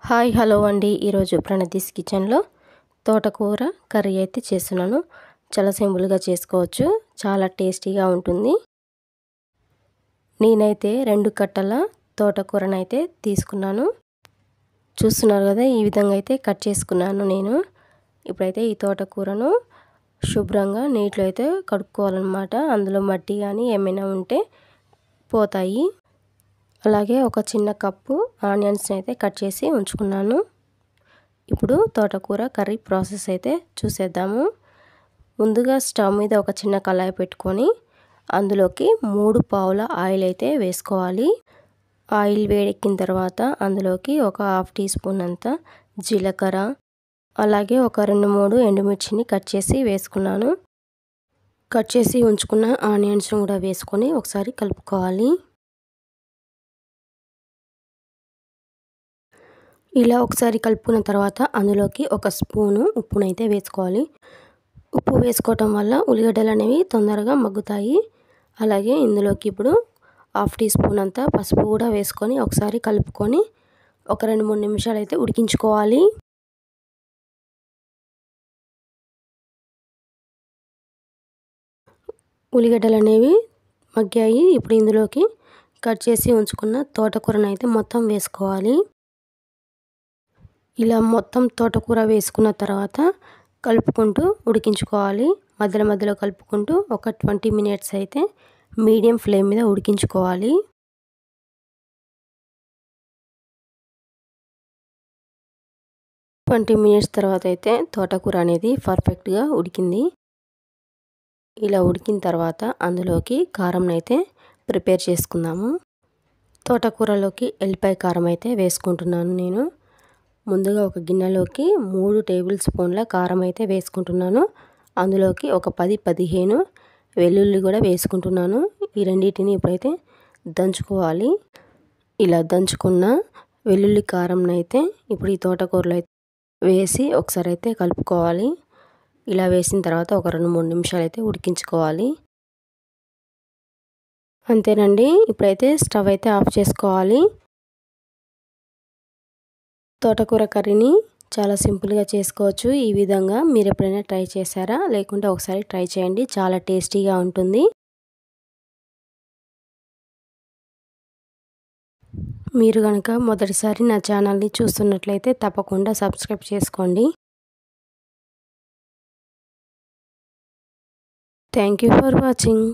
Hi hello అండి. ఈరోజు ప్రణతీస్ కిచెన్లో తోటకూర కర్రీ అయితే చేస్తున్నాను. చాలా సింపుల్గా చేసుకోవచ్చు, చాలా టేస్టీగా ఉంటుంది. నేనైతే 2 కట్టల తోటకూరనైతే తీసుకున్నాను. చూస్తున్నారు కదా, ఈ విధంగా అయితే కట్ చేసుకున్నాను నేను. ఇప్పుడైతే ఈ తోటకూరను శుభ్రంగా నీటిలో అయితే కడుక్కోవాలన్నమాట. అందులో మట్టి కానీ ఏమైనా ఉంటే పోతాయి. అలాగే ఒక చిన్న కప్పు ఆనియన్స్ అయితే కట్ చేసి ఉంచుకున్నాను. ఇప్పుడు తోటకూర కర్రీ ప్రాసెస్ అయితే చూసేద్దాము. ముందుగా స్టవ్ మీద ఒక చిన్న కళాయి పెట్టుకొని అందులోకి 3 పావుల ఆయిల్ అయితే వేసుకోవాలి. ఆయిల్ వేడెక్కిన తర్వాత అందులోకి ఒక హాఫ్ టీ స్పూన్ అంత జీలకర్ర, అలాగే ఒక 2-3 ఎండుమిర్చిని కట్ చేసి వేసుకున్నాను. కట్ చేసి ఉంచుకున్న ఆనియన్స్ కూడా వేసుకొని ఒకసారి కలుపుకోవాలి. ఇలా ఒకసారి కలుపుకున్న తర్వాత అందులోకి ఒక స్పూను ఉప్పునైతే వేసుకోవాలి. ఉప్పు వేసుకోవటం వల్ల ఉల్లిగడ్డలు అనేవి తొందరగా మగ్గుతాయి. అలాగే ఇందులోకి ఇప్పుడు హాఫ్ టీ స్పూన్ అంతా పసుపు కూడా వేసుకొని ఒకసారి కలుపుకొని ఒక 2-3 నిమిషాలు అయితే ఉడికించుకోవాలి. ఉల్లిగడ్డలు అనేవి మగ్గాయి. ఇప్పుడు ఇందులోకి కట్ చేసి ఉంచుకున్న తోటకూరను అయితే మొత్తం వేసుకోవాలి. ఇలా మొత్తం తోటకూర వేసుకున్న తర్వాత కలుపుకుంటూ ఉడికించుకోవాలి. మధ్యలో కలుపుకుంటూ ఒక 20 మినిట్స్ అయితే మీడియం ఫ్లేమ్ మీద ఉడికించుకోవాలి. మినిట్స్ తర్వాత అయితే తోటకూర అనేది పర్ఫెక్ట్గా ఉడికింది. ఇలా ఉడికిన తర్వాత అందులోకి కారం అయితే ప్రిపేర్ చేసుకుందాము. తోటకూరలోకి ఎల్లిపాయ కారం అయితే వేసుకుంటున్నాను నేను. ముందుగా ఒక గిన్నెలోకి 3 టేబుల్ స్పూన్ల కారం అయితే వేసుకుంటున్నాను. అందులోకి ఒక 10-15 వెల్లుల్లి కూడా వేసుకుంటున్నాను. ఈ రెండింటిని ఇప్పుడైతే దంచుకోవాలి. ఇలా దంచుకున్న వెల్లుల్లి కారంని అయితే ఇప్పుడు ఈ తోటకూరలో అయితే వేసి ఒకసారి అయితే కలుపుకోవాలి. ఇలా వేసిన తర్వాత ఒక 2-3 నిమిషాలు అయితే ఉడికించుకోవాలి. అంతేనండి. ఇప్పుడైతే స్టవ్ అయితే ఆఫ్ చేసుకోవాలి. తోటకూర కర్రీని చాలా సింపుల్గా చేసుకోవచ్చు. ఈ విధంగా మీరు ఎప్పుడైనా ట్రై చేశారా? లేకుంటే ఒకసారి ట్రై చేయండి, చాలా టేస్టీగా ఉంటుంది. మీరు కనుక మొదటిసారి నా ఛానల్ని చూస్తున్నట్లయితే తప్పకుండా సబ్స్క్రైబ్ చేసుకోండి. Thank you for watching.